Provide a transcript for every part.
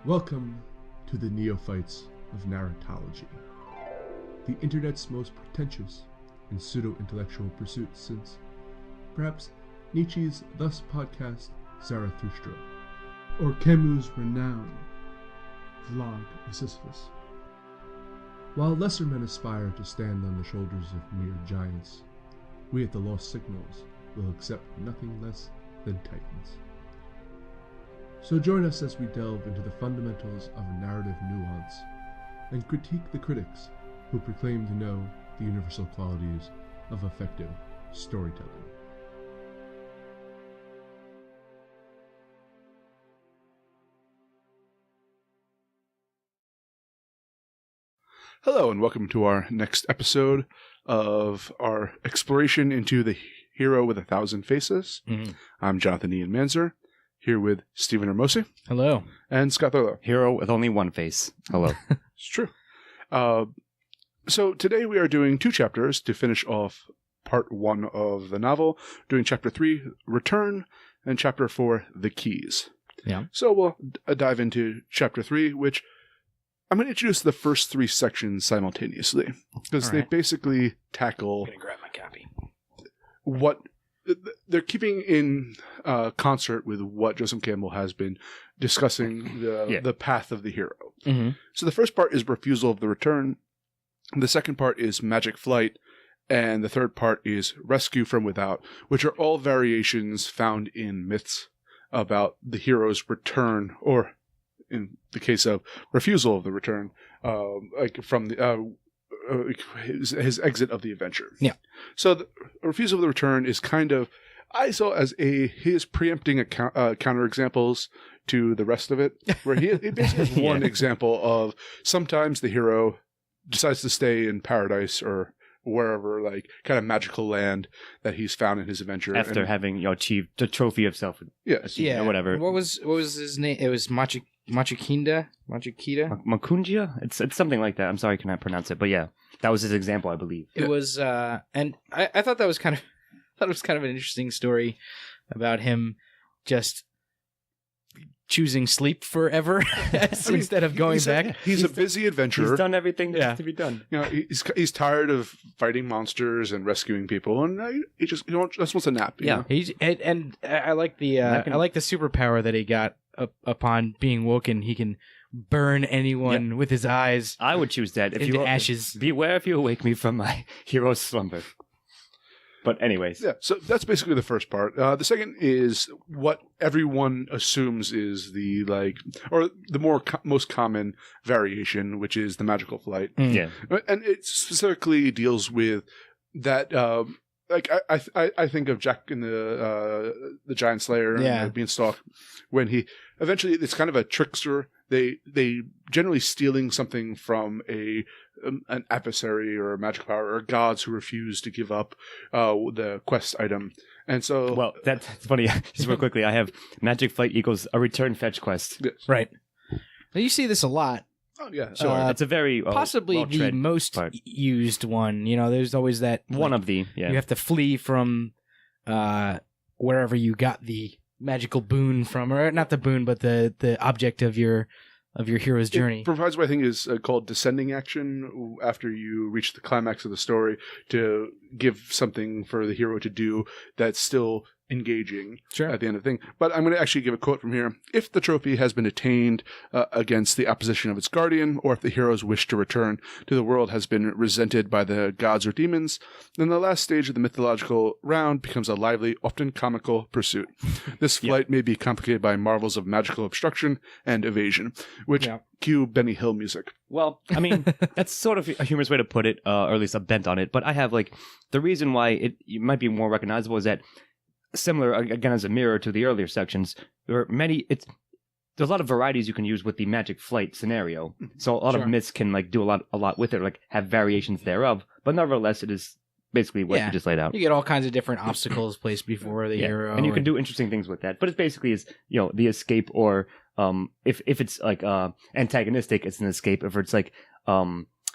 Welcome to the Neophytes of Narratology, the internet's most pretentious and pseudo-intellectual pursuit since, perhaps, Nietzsche's thus podcast Zarathustra, or Camus' renowned vlog of Sisyphus. While lesser men aspire to stand on the shoulders of mere giants, we at the Lost Signals will accept nothing less than titans. So join us as we delve into the fundamentals of narrative nuance and critique the critics who proclaim to know the universal qualities of effective storytelling. Hello, and welcome to our next episode of our exploration into the hero with 1,000 faces. I'm Jonathan Ian Manzer, here with Stephen Hermosi. Hello. And Scott Thurlow. Hero with only one face. Hello. It's true. So today we are doing 2 chapters to finish off part 1 of the novel, doing chapter 3, Return, and chapter 4, The Keys. Yeah. So we'll dive into chapter 3, which I'm going to introduce the first 3 sections simultaneously, because they basically tackle... I'm going to grab my copy. What they're keeping in concert with what Joseph Campbell has been discussing, the path of the hero. Mm-hmm. So the first part is refusal of the return. The second part is magic flight. And the third part is rescue from without, which are all variations found in myths about the hero's return, or in the case of refusal of the return, like from the his exit of the adventure. Yeah. So the refusal of the return is kind of, I saw as his preempting counter examples to the rest of it, where he basically has one example of sometimes the hero decides to stay in paradise or wherever, like kind of magical land that he's found in his adventure After having achieved the trophy of self. Yeah. Or whatever. What was his name? It was Machikita? Makunja? It's something like that. I'm sorry I cannot pronounce it, but yeah, that was his example, I believe. It was, and I thought that was kind of, an interesting story about him just choosing sleep forever instead of going back. He's a busy adventurer. He's done everything that has to be done. You know, he's tired of fighting monsters and rescuing people, and he just wants a nap. You know? And I like the superpower that he got upon being woken. He can burn anyone with his eyes. I would choose that. If into you ashes. Beware if you awake me from my hero's slumber. But anyways. Yeah, so that's basically the first part. The second is what everyone assumes is the, or the most common variation, which is the magical flight. Yeah. And it specifically deals with that, I think of Jack in the Giant Slayer and Beanstalk, when he eventually, it's kind of a trickster. They generally stealing something from an adversary or a magic power or gods who refuse to give up the quest item. And so, well, that's funny. Just real quickly, I have magic flight equals a return fetch quest. Yes. Right. Now you see this a lot. Oh yeah, so it's a very possibly the most used one. You know, there's always that one of the you have to flee from wherever you got the magical boon from, or not the boon, but the object of your hero's journey. It provides what I think is called descending action after you reach the climax of the story, to give something for the hero to do that's still engaging at the end of the thing. But I'm going to actually give a quote from here. If the trophy has been attained against the opposition of its guardian, or if the hero's wish to return to the world has been resented by the gods or demons, then the last stage of the mythological round becomes a lively, often comical pursuit. This flight may be complicated by marvels of magical obstruction and evasion, which cue Benny Hill music. Well, I mean, that's sort of a humorous way to put it, or at least a bent on it. But I have, the reason why it might be more recognizable is that, similar, again, as a mirror to the earlier sections, there's a lot of varieties you can use with the magic flight scenario. So a lot of myths can do a lot with it, have variations thereof. But nevertheless, it is basically what you just laid out. You get all kinds of different obstacles placed before the hero, and you can do interesting things with that. But it basically is, the escape, or if it's antagonistic, it's an escape. If it's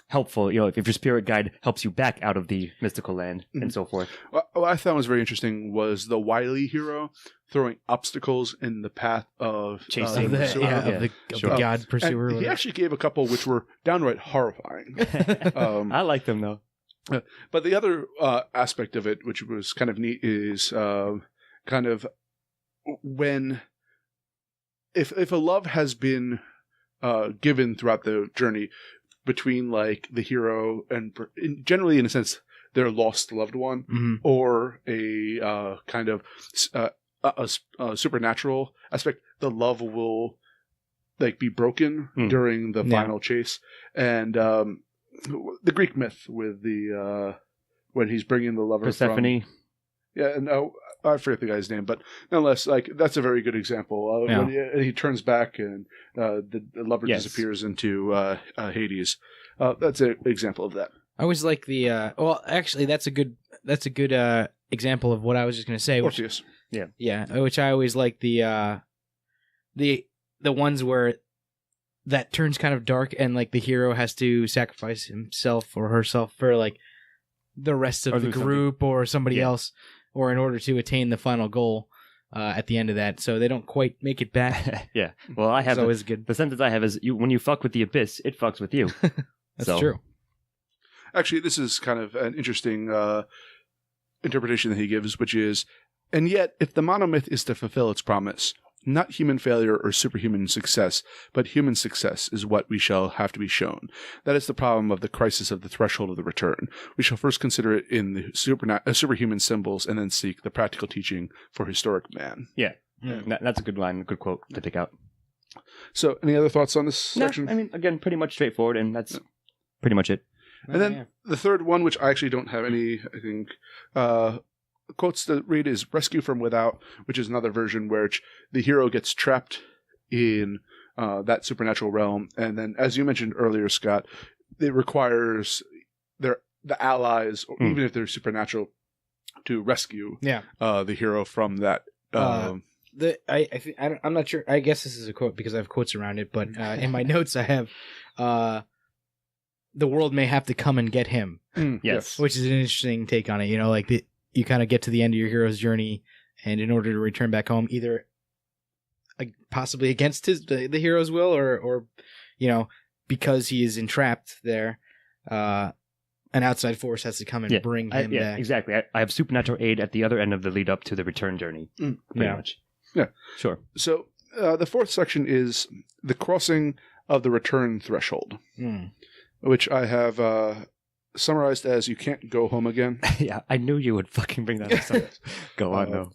helpful, if your spirit guide helps you back out of the mystical land and so forth. What I thought was very interesting was the wily hero throwing obstacles in the path of chasing the god pursuer. And he actually gave a couple which were downright horrifying. I like them though. But the other aspect of it, which was kind of neat, is kind of when if a love has been given throughout the journey between like the hero and generally in a sense their lost loved one, or a kind of a supernatural aspect, the love will like be broken during the final chase. And the Greek myth with the when he's bringing the lover Persephone. And I forget the guy's name, but nonetheless, like that's a very good example. When he turns back and the lover disappears into Hades. That's an example of that. I always like the actually that's a good example of what I was just going to say. Orpheus. Which I always like the ones where that turns kind of dark and like the hero has to sacrifice himself or herself for like the rest of the group or somebody else, or in order to attain the final goal at the end of that, so they don't quite make it back. Yeah. Well, I have always good. The sentence I have is when you fuck with the abyss, it fucks with you. That's true. Actually, this is kind of an interesting interpretation that he gives, which is, and yet, if the monomyth is to fulfill its promise, not human failure or superhuman success, but human success is what we shall have to be shown. That is the problem of the crisis of the threshold of the return. We shall first consider it in the superhuman symbols and then seek the practical teaching for historic man. Yeah. That's a good line, a good quote to pick out. So, any other thoughts on this section? I mean, again, pretty much straightforward, and that's pretty much it. And then the third one, which I actually don't have any, I think, quotes to read, is Rescue from Without, which is another version where the hero gets trapped in that supernatural realm. And then, as you mentioned earlier, Scott, it requires the allies, or even if they're supernatural, to rescue the hero from that. I'm not sure. I guess this is a quote because I have quotes around it, but in my notes I have the world may have to come and get him. Yes. Which is an interesting take on it. You kind of get to the end of your hero's journey, and in order to return back home, either possibly against the hero's will, or because he is entrapped there, an outside force has to come and bring him back. Exactly. I have supernatural aid at the other end of the lead up to the return journey. Pretty much. Yeah. Sure. So the fourth section is the crossing of the return threshold, which I have summarized as you can't go home again. Yeah, I knew you would fucking bring that up. Go on, though.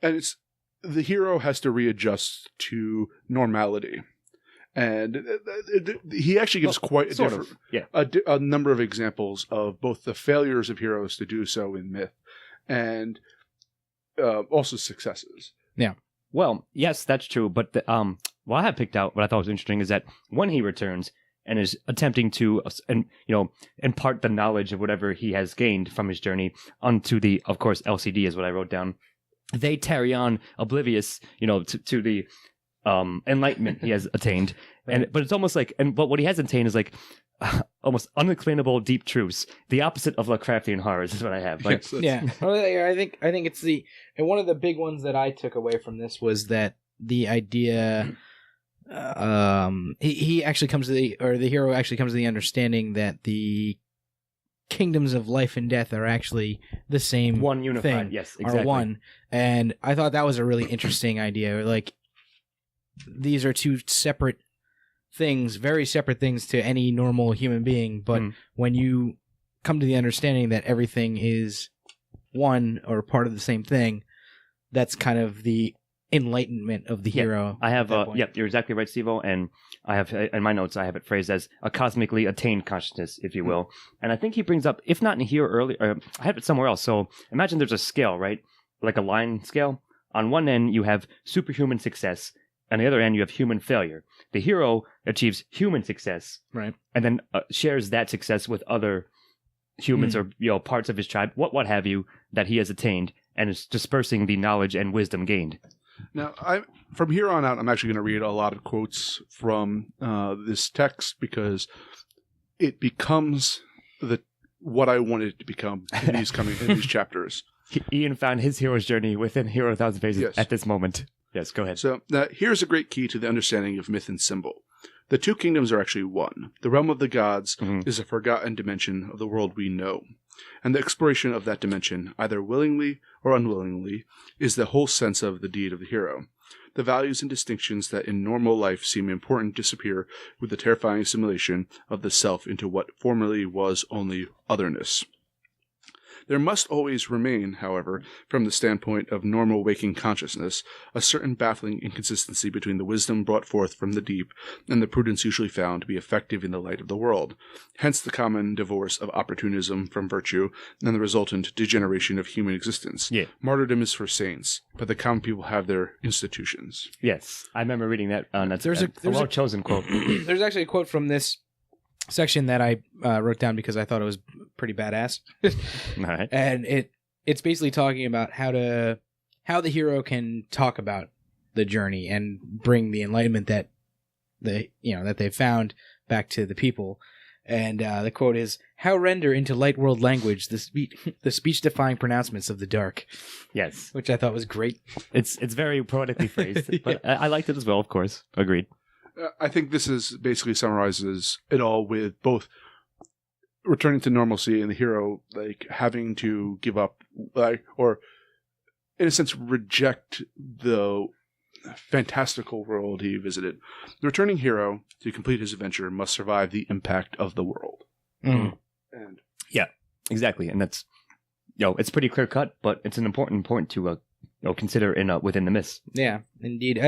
And it's the hero has to readjust to normality. And he actually gives quite a number of examples of both the failures of heroes to do so in myth and also successes. Yeah. Well, yes, that's true. But what I have picked out, what I thought was interesting, is that when he returns and is attempting to, impart the knowledge of whatever he has gained from his journey onto the, of course, LCD is what I wrote down. They tarry on oblivious, to the enlightenment he has attained. Right. But it's almost like, but what he has attained is like almost unexplainable deep truths. The opposite of Lovecraftian horrors is what I have. Like, yeah. Well, I think it's and one of the big ones that I took away from this was that the idea. He actually comes to the hero actually comes to the understanding that the kingdoms of life and death are actually the same one unified thing, yes, exactly. are one. And I thought that was a really interesting idea. Like, these are two separate things, very separate things to any normal human being, but when you come to the understanding that everything is one or part of the same thing, that's kind of the enlightenment of the hero. I have you're exactly right, Steve-O, and I have in my notes I have it phrased as a cosmically attained consciousness, if you will. And I think he brings up, if not in here earlier, I have it somewhere else. So imagine there's a scale, right? Like a line scale. On one end you have superhuman success, on the other end you have human failure. The hero achieves human success, right, and then shares that success with other humans or parts of his tribe, what have you, that he has attained, and is dispersing the knowledge and wisdom gained. Now, from here on out, I'm actually going to read a lot of quotes from this text because it becomes what I wanted it to become in these chapters. Ian found his hero's journey within Hero 1000 Faces at this moment. Yes, go ahead. So here's a great key to the understanding of myth and symbol. The two kingdoms are actually one. The realm of the gods is a forgotten dimension of the world we know. And the exploration of that dimension, either willingly or unwillingly, is the whole sense of the deed of the hero. The values and distinctions that in normal life seem important disappear with the terrifying assimilation of the self into what formerly was only otherness. There must always remain, however, from the standpoint of normal waking consciousness, a certain baffling inconsistency between the wisdom brought forth from the deep and the prudence usually found to be effective in the light of the world. Hence the common divorce of opportunism from virtue and the resultant degeneration of human existence. Yeah. Martyrdom is for saints, but the common people have their institutions. Yes, I remember reading that. There's a well-chosen quote. There's actually a quote from this section that I wrote down because I thought it was pretty badass. All right. And it's basically talking about how the hero can talk about the journey and bring the enlightenment that they've found back to the people. And the quote is, "How render into light world language the speech defying pronouncements of the dark." Yes, which I thought was great. It's very poetically phrased, but I liked it as well. Of course, agreed. I think this is basically summarizes it all with both returning to normalcy and the hero having to give up, or in a sense reject the fantastical world he visited. The returning hero, to complete his adventure, must survive the impact of the world. Mm. And yeah, exactly. And that's it's pretty clear cut, but it's an important point to consider within the myths. Yeah, indeed.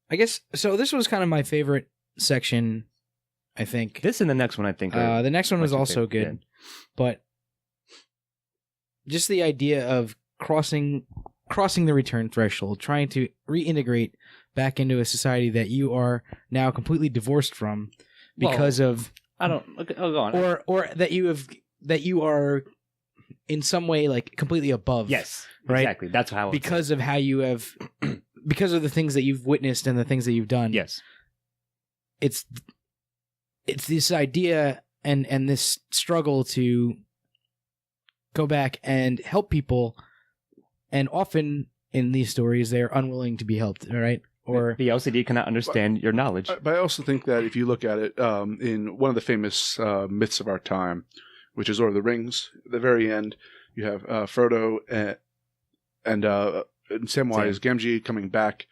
I guess so. This was kind of my favorite section, I think. This and the next one, I think. The next one was also good, but just the idea of crossing the return threshold, trying to reintegrate back into a society that you are now completely divorced from because of go on. or that you are in some way completely above. Yes, right. Exactly. That's how because of how you have. Because of the things that you've witnessed and the things that you've done. Yes. It's this idea and this struggle to go back and help people, and often in these stories they're unwilling to be helped, right? Or the LCD cannot understand your knowledge. But I also think that if you look at it in one of the famous myths of our time, which is Lord of the Rings, at the very end you have Frodo and Samwise Gamgee coming back,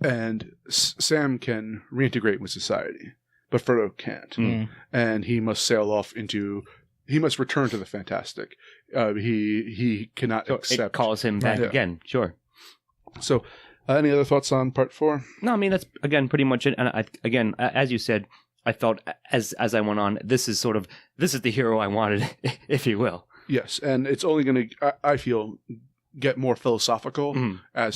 and Sam can reintegrate with society, but Frodo can't, and he must sail off he must return to the fantastic. He cannot accept. It calls him back again. Sure. So, any other thoughts on part 4? No, I mean that's again pretty much it. And as you said, I felt as I went on, this is the hero I wanted, if you will. Yes, and it's only going to, I feel, get more philosophical as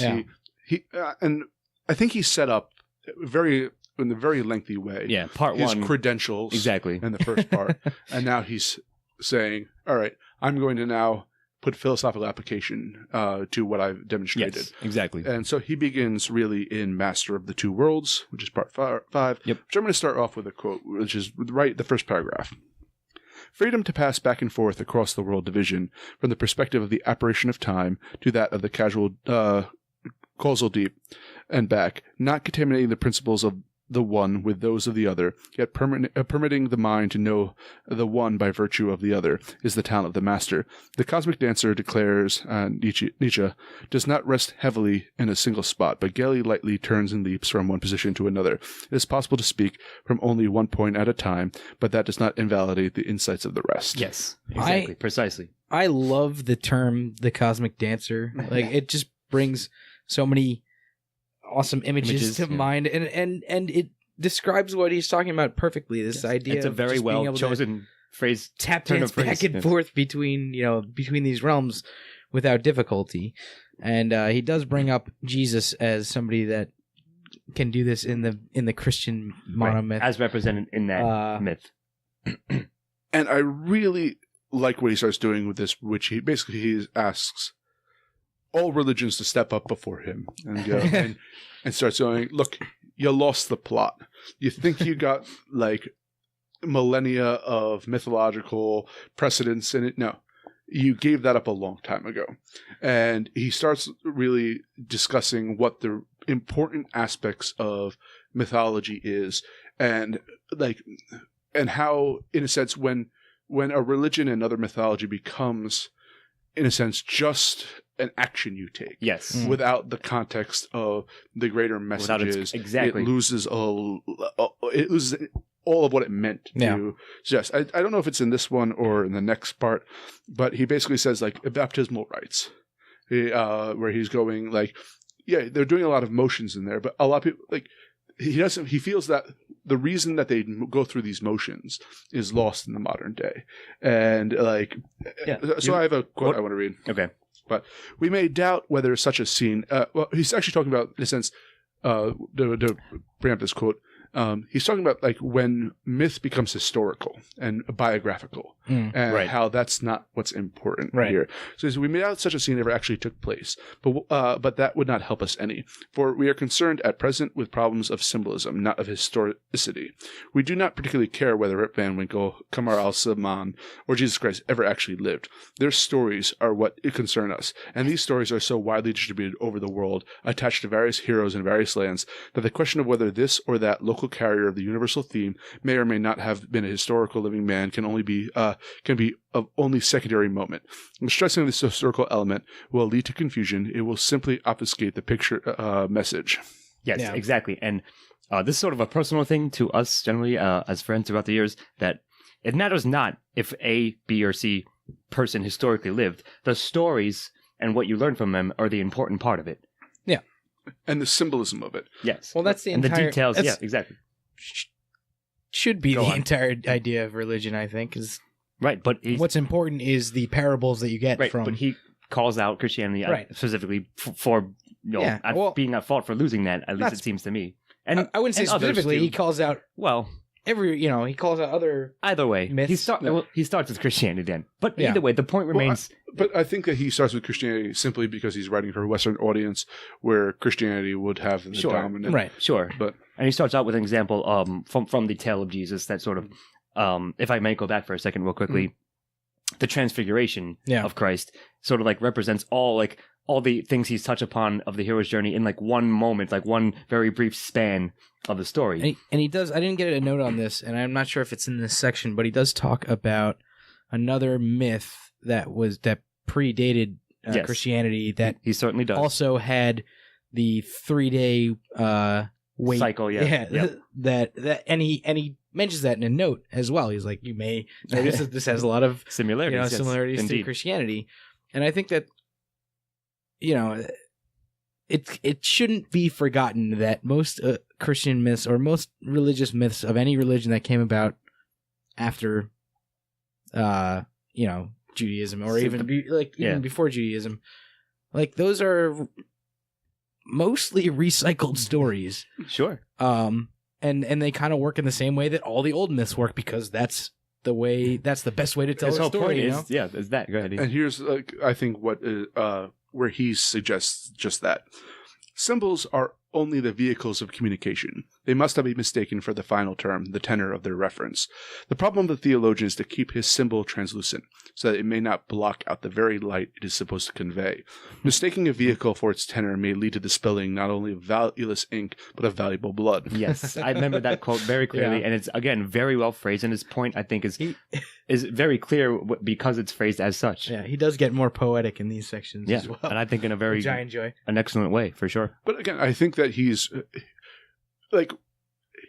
he and I think he set up in a very lengthy way. Yeah, part his 1 credentials exactly in the first part, and now he's saying, "All right, I'm going to now put philosophical application to what I've demonstrated." Yes, exactly. And so he begins really in Master of the Two Worlds, which is part 5. Yep. Which I'm going to start off with a quote, which is right the first paragraph. "Freedom to pass back and forth across the world division, from the perspective of the apparition of time to that of the causal deep and back, not contaminating the principles of the one with those of the other, yet permitting the mind to know the one by virtue of the other, is the talent of the master. The cosmic dancer," declares Nietzsche, "does not rest heavily in a single spot, but gaily lightly turns and leaps from one position to another. It is possible to speak from only one point at a time, but that does not invalidate the insights of the rest." Yes, exactly, precisely. I love the term "the cosmic dancer." It just brings so many awesome images to mind, and it describes what he's talking about perfectly. This idea it's a very well chosen phrase. Tap dance back and forth between these realms without difficulty, and he does bring up Jesus as somebody that can do this in the Christian monomyth, as represented in that myth. And I really like what he starts doing with this, which he asks all religions to step up before him and starts going, "Look, you lost the plot. You think you got like millennia of mythological precedents in it. No, you gave that up a long time ago. And he starts really discussing what the important aspects of mythology is, and how, in a sense, when a religion and other mythology becomes, in a sense, just an action you take. Yes. Without the context of the greater messages, exactly. it loses all of what it meant to suggest. I don't know if it's in this one or in the next part, but he basically says like baptismal rites, where he's going like, yeah, they're doing a lot of motions in there, but a lot of people like he feels that the reason that they go through these motions is lost in the modern day, and like, so I have a quote I want to read. Okay. But we may doubt whether such a scene. Well, he's actually talking about, in a sense, to bring up this quote. He's talking about like when myth becomes historical and biographical, and how that's not what's important here. So we may doubt such a scene ever actually took place, but that would not help us any, for we are concerned at present with problems of symbolism, not of historicity. We do not particularly care whether Rip Van Winkle, Kamar al-Zaman, or Jesus Christ ever actually lived. Their stories are what concern us, and these stories are so widely distributed over the world, attached to various heroes in various lands, that the question of whether this or that local carrier of the universal theme may or may not have been a historical living man can be of only secondary moment. And stressing this historical element will lead to confusion. It will simply obfuscate the picture message. Yes, exactly. And this is sort of a personal thing to us generally as friends throughout the years, that it matters not if A, B, or C person historically lived. The stories and what you learn from them are the important part of it. Yeah. And the symbolism of it. Yes. Well, that's the and entire... the details, yeah, exactly. Should be the entire idea of religion, I think, is... Right, but... What's important is the parables that you get from... but he calls out Christianity specifically for being at fault for losing that, at least it seems to me. And I wouldn't say specifically, he calls out... Well... he calls out other... Either way, myths. He starts with Christianity then. But either way, the point remains... But I think that he starts with Christianity simply because he's writing for a Western audience where Christianity would have the dominant... Right, sure. And he starts out with an example from the Tale of Jesus that sort of, if I may go back for a second real quickly, the transfiguration of Christ sort of like represents all the things he's touched upon of the hero's journey in like one moment, like one very brief span of the story. And he does, I didn't get a note on this, and I'm not sure if it's in this section, but he does talk about another myth that predated Christianity that he certainly does. Also had the 3-day wait cycle, that and he mentions that in a note as well. He's like, you may notice that this has a lot of similarities to Christianity, and I think that it shouldn't be forgotten that most Christian myths or most religious myths of any religion that came about after Judaism or even before Judaism, like those are mostly recycled stories. Sure. And they kind of work in the same way that all the old myths work, because that's the best way to tell a story. Is that. Go ahead. And here's I think what where he suggests just that. Symbols are only the vehicles of communication. They must not be mistaken for the final term, the tenor of their reference. The problem of the theologian is to keep his symbol translucent, so that it may not block out the very light it is supposed to convey. Mistaking a vehicle for its tenor may lead to the spilling not only of valueless ink, but of valuable blood. Yes, I remember that quote very clearly, and it's, again, very well phrased, and his point, I think, is very clear because it's phrased as such. Yeah, he does get more poetic in these sections as well. And I think in a very... Which I enjoy. An excellent way, for sure. But again, I think that he's...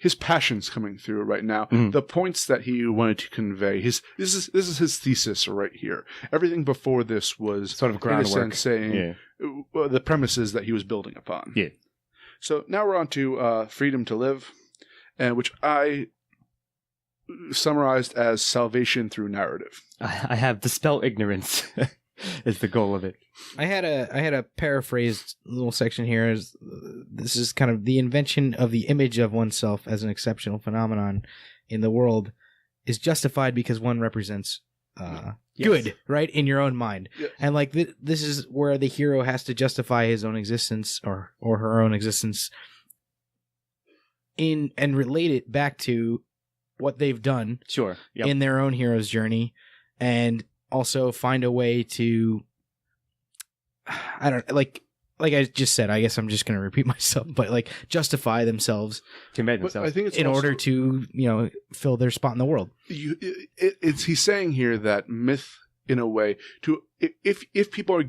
his passion's coming through right now. The points that he wanted to convey. This is his thesis right here. Everything before this was sort of groundwork, in a sense, saying the premises that he was building upon. Yeah. So now we're on to Freedom to Live, which I summarized as salvation through narrative. I have dispel ignorance. Is the goal of it. I had a paraphrased little section here. This is kind of the invention of the image of oneself as an exceptional phenomenon in the world is justified because one represents good, right, in your own mind. Yes. And like this is where the hero has to justify his own existence or her own existence in and relate it back to what they've done Sure. Yep. in their own hero's journey, and also find a way to, I don't like I just said, I guess I'm just going to repeat myself, but like justify themselves, Convey themselves. I think it's in also, order to, fill their spot in the world. he's saying here that myth, in a way, to if people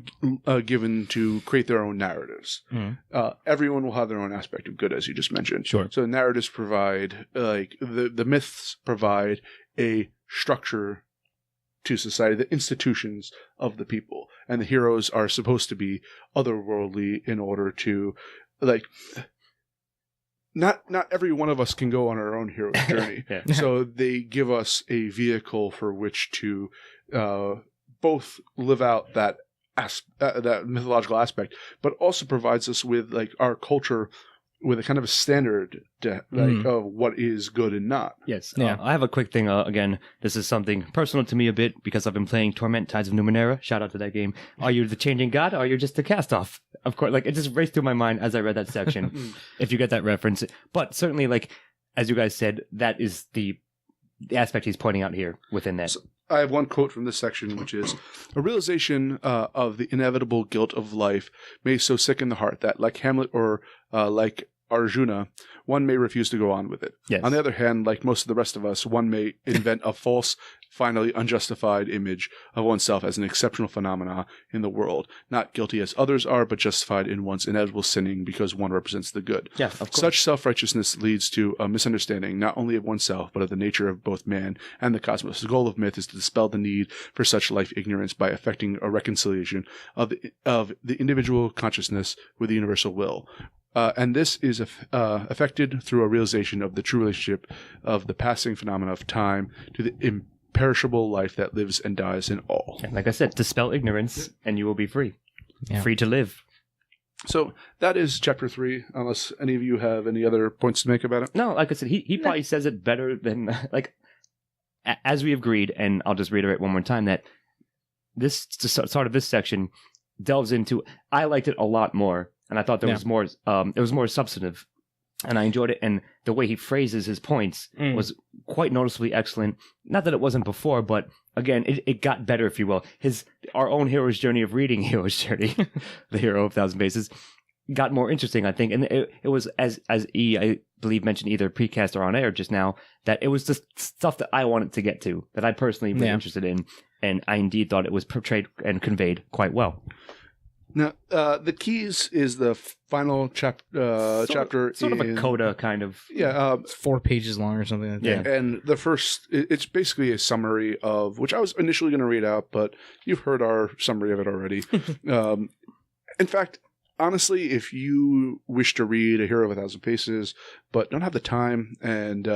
are given to create their own narratives, everyone will have their own aspect of good, as you just mentioned. Sure. So narratives provide, like the myths provide a structure to society, the institutions of the people, and the heroes are supposed to be otherworldly in order to, like, not every one of us can go on our own hero's journey. So they give us a vehicle for which to both live out that that mythological aspect, but also provides us with, like, our culture with a kind of a standard of what is good and not. Yes. I have a quick thing. Again, this is something personal to me a bit because I've been playing Torment Tides of Numenera. Shout out to that game. Are you the changing god or are you just a cast-off? Of course, like, it just raced through my mind as I read that section, if you get that reference. But certainly, like, as you guys said, that is the aspect he's pointing out here within that. So I have one quote from this section, which is, "A realization of the inevitable guilt of life may so sicken the heart that, like Hamlet or like Arjuna, one may refuse to go on with it. Yes. On the other hand, like most of the rest of us, one may invent a false, finally unjustified image of oneself as an exceptional phenomena in the world, not guilty as others are, but justified in one's inevitable sinning because one represents the good. Yeah, of course. Such self-righteousness leads to a misunderstanding not only of oneself, but of the nature of both man and the cosmos. The goal of myth is to dispel the need for such life ignorance by effecting a reconciliation of the individual consciousness with the universal will. And this is affected through a realization of the true relationship of the passing phenomena of time to the imperishable life that lives and dies in all." And like I said, dispel ignorance and you will be free. Yeah. Free to live. So that is chapter 3, unless any of you have any other points to make about it. No, like I said, he probably says it better than, like, as we agreed, and I'll just reiterate one more time, that this sort of this section delves into, I liked it a lot more. And I thought there was more. It was more substantive, and I enjoyed it. And the way he phrases his points was quite noticeably excellent. Not that it wasn't before, but again, it got better, if you will. Our own hero's journey of reading Hero's Journey, the Hero of 1,000 Faces, got more interesting, I think. And it was as E, I believe, mentioned either precast or on air just now, that it was just stuff that I wanted to get to, that I personally was interested in, and I indeed thought it was portrayed and conveyed quite well. Now, the Keys is the final chapter. Sort of a coda, kind of. Yeah. It's 4 pages long or something like that. And the first, it's basically a summary of, which I was initially going to read out, but you've heard our summary of it already. In fact, honestly, if you wish to read A Hero of 1,000 Faces, but don't have the time, and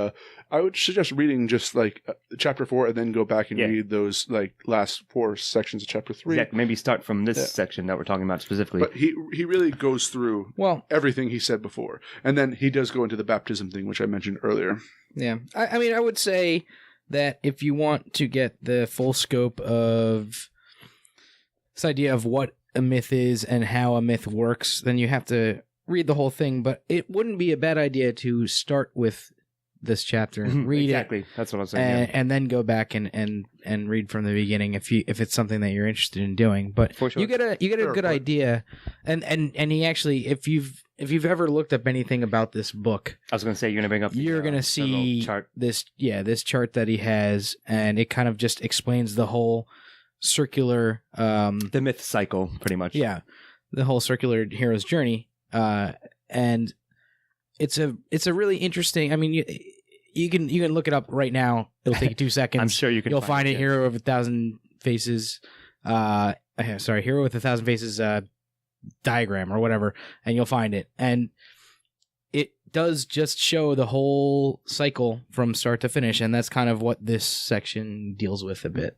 I would suggest reading just like chapter 4 and then go back and read those like last 4 sections of chapter 3. Exactly. Maybe start from this section that we're talking about specifically. But he really goes through everything he said before. And then he does go into the baptism thing, which I mentioned earlier. Yeah. I mean, I would say that if you want to get the full scope of this idea of what a myth is and how a myth works, then you have to read the whole thing. But it wouldn't be a bad idea to start with this chapter, read exactly. That's what I was saying, and then go back and read from the beginning if it's something that you're interested in doing. But for sure. you get a good idea, and he actually, if you've ever looked up anything about this book, I was going to say you're going to bring up. You're going to see chart. this chart that he has, and it kind of just explains the whole circular the myth cycle, pretty much. Yeah, the whole circular hero's journey, and it's a really interesting. I mean, you can look it up right now. It'll take you 2 seconds. I'm sure you can. You'll find it. Hero of 1,000 Faces. Hero with 1,000 Faces diagram or whatever, and you'll find it. And it does just show the whole cycle from start to finish, and that's kind of what this section deals with a bit.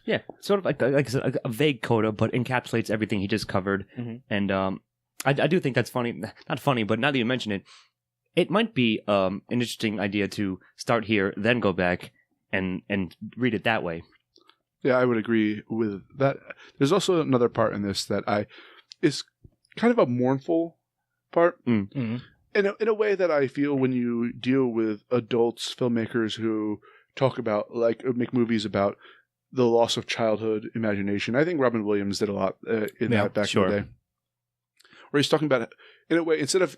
Yeah, sort of like I said, a vague coda, but encapsulates everything he just covered. Mm-hmm. And I do think that's funny. Not funny, but now that you mention it, it might be an interesting idea to start here, then go back and read it that way. Yeah, I would agree with that. There's also another part in this that is kind of a mournful part. Mm-hmm. in a way that I feel when you deal with adults, filmmakers who talk about, like, make movies about the loss of childhood imagination. I think Robin Williams did a lot in that back in the day. Where he's talking about, in a way, instead of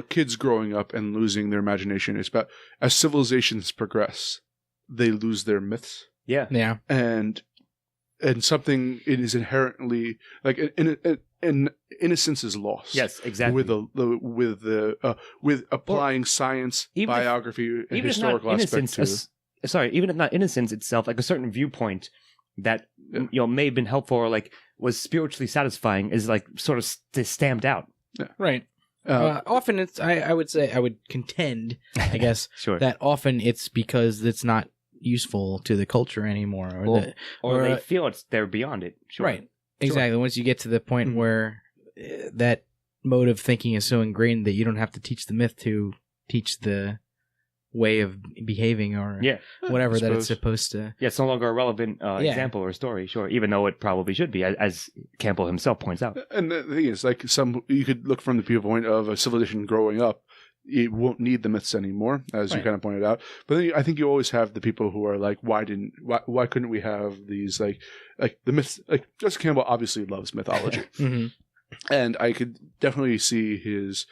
kids growing up and losing their imagination, it's about as civilizations progress, they lose their myths. Yeah. Yeah. And something, it is inherently, like, innocence is lost. Yes, exactly. With applying science, biography, and historical aspect to. Even if not innocence itself, like a certain viewpoint that may have been helpful or like was spiritually satisfying is like sort of stamped out. Yeah. Right. Often it's I would contend, I guess, Sure. that often it's because it's not useful to the culture anymore, or they feel they're beyond it. Sure. Right. Exactly. Once you get to the point where that mode of thinking is so ingrained that you don't have to teach the myth to teach the way of behaving or whatever that it's supposed to. Yeah, it's no longer a relevant example or story, sure, even though it probably should be, as Campbell himself points out. And the thing is, like, you could look from the viewpoint of a civilization growing up. It won't need the myths anymore, as you kind of pointed out. But then I think you always have the people who are like, why couldn't we have these like the myths? Like, Joseph Campbell obviously loves mythology, and I could definitely see his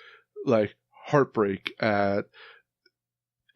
like heartbreak at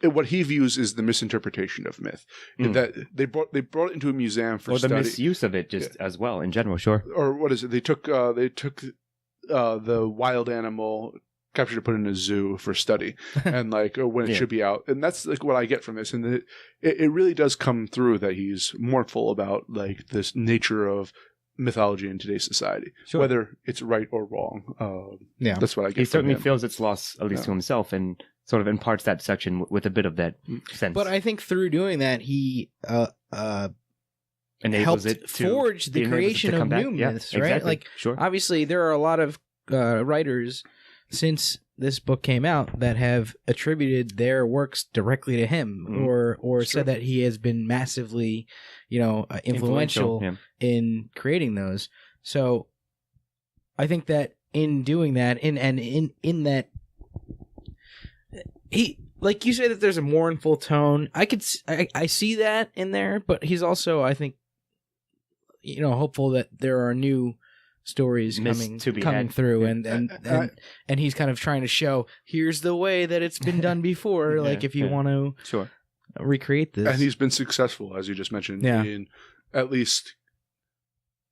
what he views is the misinterpretation of myth. That they brought it into a museum for study. Or the misuse of it as well in general, sure. Or what is it? They took the wild animal captured to put in a zoo for study, and like when it should be out. And that's like what I get from this. And it really does come through that he's mournful about like this nature of mythology in today's society, whether it's right or wrong. That's what I get. He certainly him. feels its loss, at least to himself, and sort of imparts that section with a bit of that sense. But I think through doing that, he enables helped it to forge the creation of new myths, right? Exactly. Like, sure. Obviously, there are a lot of writers since this book came out that have attributed their works directly to him, or said that he has been massively, influential in creating those. So, I think that in doing that, in that, he, like you say, that there's a mournful tone. I see that in there, but he's also, I think, hopeful that there are new stories coming through, and he's kind of trying to show, here's the way that it's been done before. Like, if you want to recreate this, and he's been successful, as you just mentioned, in at least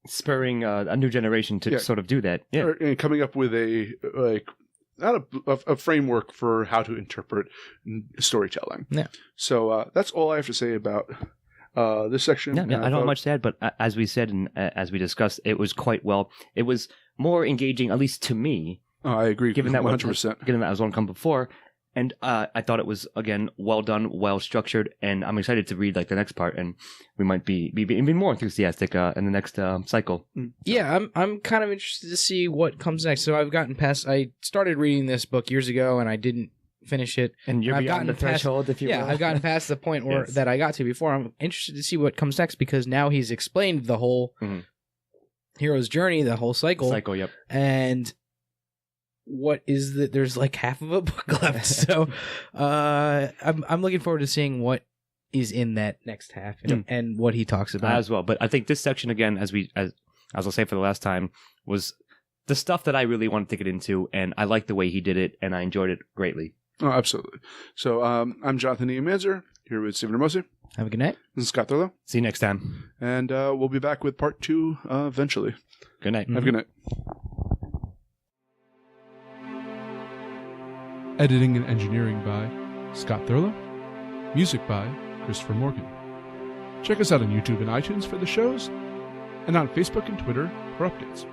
spurring a new generation to sort of do that, and coming up with a framework for how to interpret storytelling. Yeah. So that's all I have to say about this section. I don't have much to add, but as we said and as we discussed, it was quite well. It was more engaging, at least to me. Oh, I agree. Given that 100%. Given that was one come before, and I thought it was again well done, well structured, and I'm excited to read like the next part, and we might be even more enthusiastic in the next cycle. Yeah, I'm kind of interested to see what comes next. So I started reading this book years ago, and I didn't finish it, and you're beyond the threshold, if you will. I've gotten past the point where that I got to before. I'm interested to see what comes next, because now he's explained the whole hero's journey, the whole cycle. And what is that? There's like half of a book left, so I'm looking forward to seeing what is in that next half and what he talks about as well. But I think this section, again, as I'll say for the last time, was the stuff that I really wanted to get into, and I liked the way he did it, and I enjoyed it greatly. Oh, absolutely. So I'm Jonathan Niemanzer, here with Stephen Ramosi. Have a good night. This is Scott Thurlow. See you next time. And we'll be back with part 2 eventually. Good night. Have a good night. Editing and engineering by Scott Thurlow. Music by Christopher Morgan. Check us out on YouTube and iTunes for the shows, and on Facebook and Twitter for updates.